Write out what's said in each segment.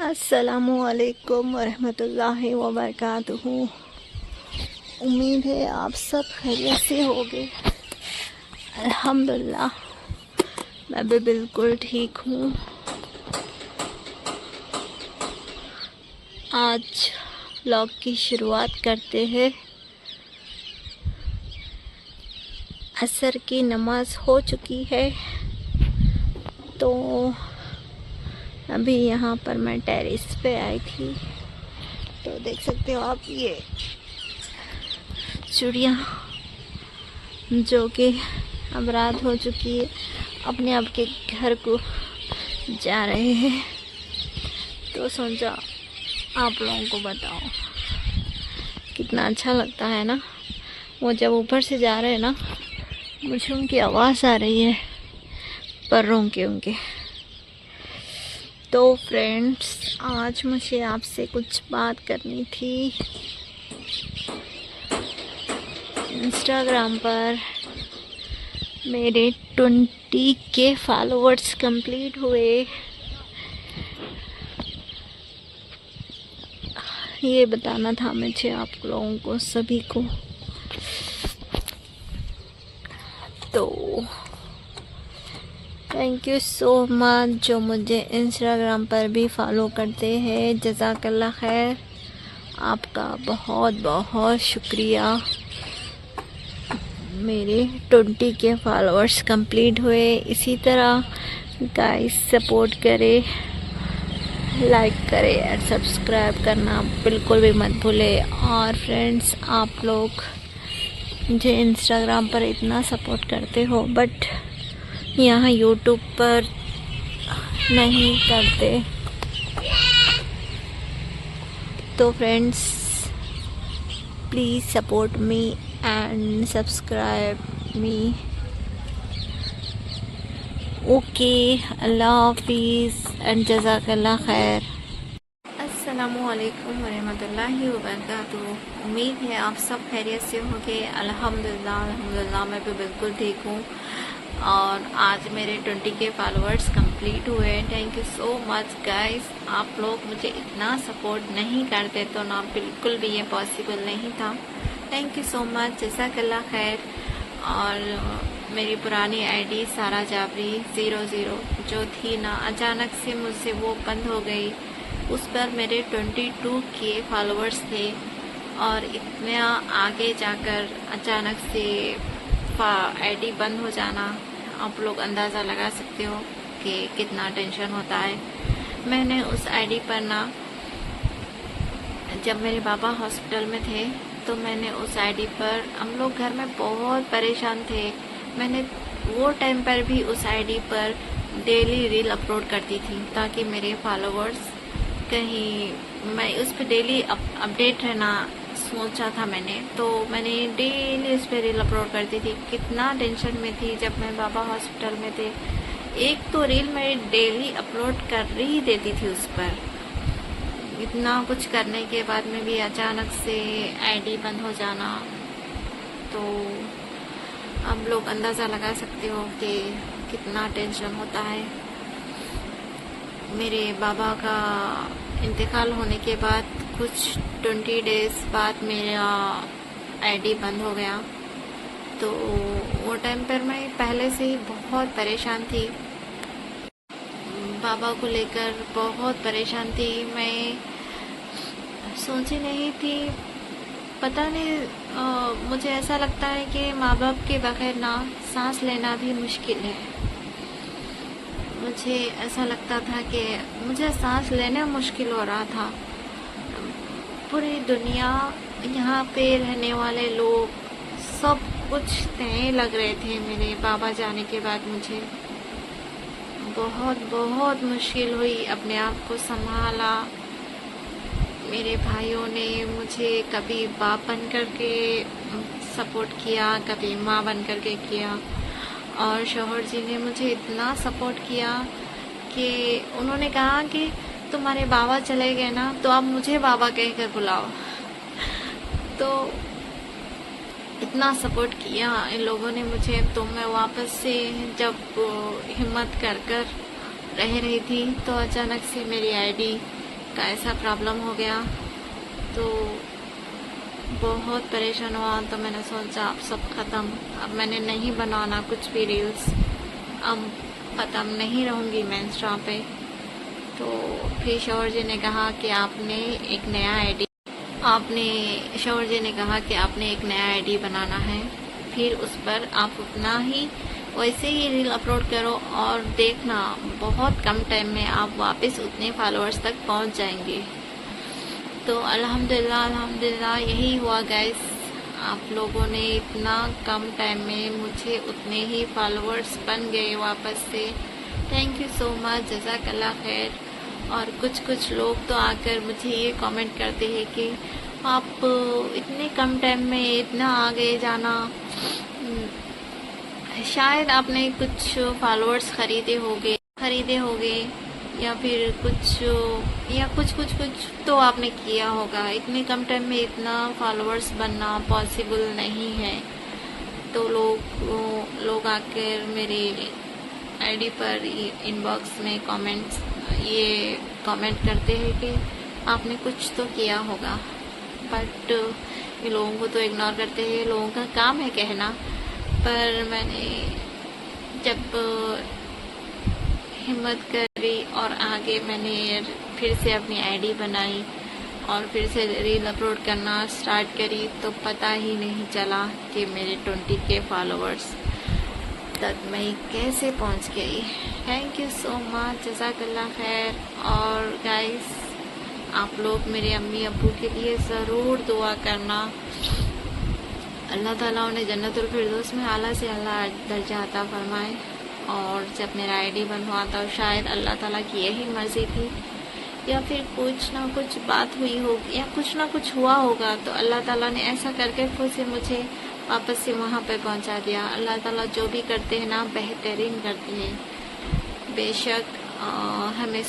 अस्सलामुअलैकुम वरहमतुल्लाहि वबरकातुहू। उम्मीद है आप सब खैरियत से होंगे। अल्हम्दुलिल्लाह मैं भी बिल्कुल ठीक हूँ। आज व्लॉग की शुरुआत करते हैं। असर की नमाज हो चुकी है तो अभी यहाँ पर मैं टेरेस पे आई थी, तो देख सकते हो आप ये चिड़िया जो कि अब रात हो चुकी है अपने आप के घर को जा रहे हैं। तो सोचा आप लोगों को बताओ कितना अच्छा लगता है ना। वो जब ऊपर से जा रहे हैं ना, मुझे उनकी आवाज़ आ रही है पर्रों के उनके। तो फ्रेंड्स, आज मुझे आपसे कुछ बात करनी थी। इंस्टाग्राम पर मेरे 20K फॉलोअर्स कंप्लीट हुए। ये बताना था मुझे आप लोगों को सभी को। तो थैंक यू सो मच जो मुझे इंस्टाग्राम पर भी फॉलो करते हैं। जज़ाकल्लाह खैर, आपका बहुत बहुत शुक्रिया। मेरे 20K फॉलोअर्स कंप्लीट हुए। इसी तरह गाइस सपोर्ट करें, लाइक करें और सब्सक्राइब करना बिल्कुल भी मत भूलें। और फ्रेंड्स, आप लोग मुझे इंस्टाग्राम पर इतना सपोर्ट करते हो बट यहाँ यूट्यूब पर नहीं करते। तो friends, please support me and subscribe me. Okay, अल्लाह हाफिज़ एंड जज़ाकल्लाह खैर। अस्सलामुअलैकुम वरहमतुल्लाहि वबरकातुहू। उम्मीद है आप सब खैरियत से होंगे। अल्हम्दुलिल्लाह मैं भी बिल्कुल ठीक हूँ। और आज मेरे 20K फॉलोअर्स कंप्लीट हुए। Thank you so much guys. आप लोग मुझे इतना सपोर्ट नहीं करते तो ना बिल्कुल भी ये पॉसिबल नहीं था। थैंक यू सो मच, जज़ाकल्लाह खैर। और मेरी पुरानी आईडी सारा जाबरी 00 जो थी ना, अचानक से मुझसे वो बंद हो गई। उस पर मेरे 22K फॉलोअर्स थे और इतना आगे जाकर अचानक से आईडी बंद हो जाना, आप लोग अंदाज़ा लगा सकते हो कि कितना टेंशन होता है। मैंने उस आईडी पर ना, जब मेरे बाबा हॉस्पिटल में थे तो मैंने उस आईडी पर, हम लोग घर में बहुत परेशान थे। मैंने वो टाइम पर भी उस आईडी पर डेली रील अपलोड करती थी ताकि मेरे फॉलोअर्स कहीं, मैं उस पर डेली अपडेट रहना सोचा था मैंने। तो मैंने डेली उस पर रील अपलोड करती थी। कितना टेंशन में थी जब मैं बाबा हॉस्पिटल में थे। एक तो रील मैं डेली अपलोड कर ही देती थी उस पर। इतना कुछ करने के बाद में भी अचानक से आईडी बंद हो जाना, तो आप लोग अंदाज़ा लगा सकते हो कि कितना टेंशन होता है। मेरे बाबा का इंतकाल होने के बाद कुछ 20 डेज़ बाद मेरा आईडी बंद हो गया। तो वो टाइम पर मैं पहले से ही बहुत परेशान थी, बाबा को लेकर बहुत परेशान थी। मैं सोची नहीं थी, पता नहीं, मुझे ऐसा लगता है कि माँ बाप के बगैर ना सांस लेना भी मुश्किल है। मुझे ऐसा लगता था कि मुझे सांस लेना मुश्किल हो रहा था। पूरी दुनिया, यहाँ पे रहने वाले लोग सब कुछ तय लग रहे थे मेरे बाबा जाने के बाद। मुझे बहुत बहुत मुश्किल हुई, अपने आप को संभाला। मेरे भाइयों ने मुझे कभी बाप बन कर के सपोर्ट किया, कभी माँ बन कर के किया। और शौहर जी ने मुझे इतना सपोर्ट किया कि उन्होंने कहा कि तुम्हारे बाबा चले गए ना, तो आप मुझे बाबा कहकर बुलाओ। तो इतना सपोर्ट किया इन लोगों ने मुझे। तो मैं वापस से जब हिम्मत कर कर रह रही थी तो अचानक से मेरी आईडी का ऐसा प्रॉब्लम हो गया, तो बहुत परेशान हुआ। तो मैंने सोचा अब सब ख़त्म, अब मैंने नहीं बनाना कुछ भी रील्स, अब ख़त्म नहीं रहूँगी मैं इंस्टा पे। तो फिर शौहर जी ने कहा कि आपने एक नया आईडी शौहर जी ने कहा कि आपने एक नया आईडी बनाना है, फिर उस पर आप उतना ही वैसे ही रील अपलोड करो और देखना बहुत कम टाइम में आप वापस उतने फॉलोअर्स तक पहुंच जाएंगे। तो अल्हम्दुलिल्लाह यही हुआ गाइस। आप लोगों ने इतना कम टाइम में मुझे उतने ही फॉलोअर्स बन गए वापस से। थैंक यू सो मच, जज़ाकल्लाह खैर। और कुछ लोग तो आकर मुझे ये कमेंट करते हैं कि आप इतने कम टाइम में इतना आगे जाना, शायद आपने कुछ फॉलोअर्स खरीदे होंगे या फिर कुछ कुछ तो आपने किया होगा। इतने कम टाइम में इतना फॉलोअर्स बनना पॉसिबल नहीं है। तो लोग आकर मेरे आईडी पर इनबॉक्स में कमेंट करते हैं कि आपने कुछ तो किया होगा, बट ये लोगों को तो इग्नोर करते हैं। लोगों का काम है कहना। पर मैंने जब हिम्मत करी और आगे मैंने फिर से अपनी आईडी बनाई और फिर से रील अपलोड करना स्टार्ट करी, तो पता ही नहीं चला कि मेरे 20K फॉलोअर्स तक मैं कैसे पहुंच गई। थैंक यू सो मच, जज़ाकल्लाह खैर। और गाइस, आप लोग मेरे अम्मी अब्बू के लिए ज़रूर दुआ करना। अल्लाह ताला उन्हें जन्नतुल फिरदौस में आला से आला दर्जा अता फरमाए। और जब मेरा आईडी बनवा था, शायद अल्लाह ताला की यही मर्जी थी, या फिर कुछ ना कुछ बात हुई होगी या कुछ ना कुछ हुआ होगा, तो अल्लाह ताला ने ऐसा करके खुद से मुझे वापस से वहाँ पे पहुँचा दिया। अल्लाह ताला जो भी करते हैं ना, बेहतरीन करते हैं। बेशक हमें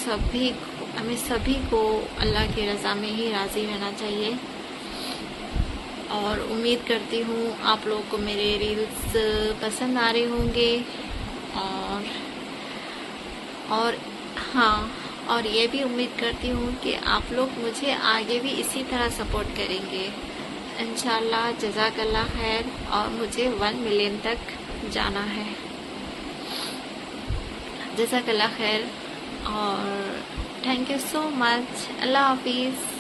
सभी को अल्लाह की रज़ा में ही राज़ी रहना चाहिए। और उम्मीद करती हूँ आप लोगों को मेरे रील्स पसंद आ रहे होंगे। और हाँ, और ये भी उम्मीद करती हूँ कि आप लोग मुझे आगे भी इसी तरह सपोर्ट करेंगे इंशाल्लाह। जज़ाकल्लाह खैर। और मुझे 1 मिलियन तक जाना है। जज़ाकल्लाह खैर और थैंक यू सो मच। अल्लाह हाफिज़।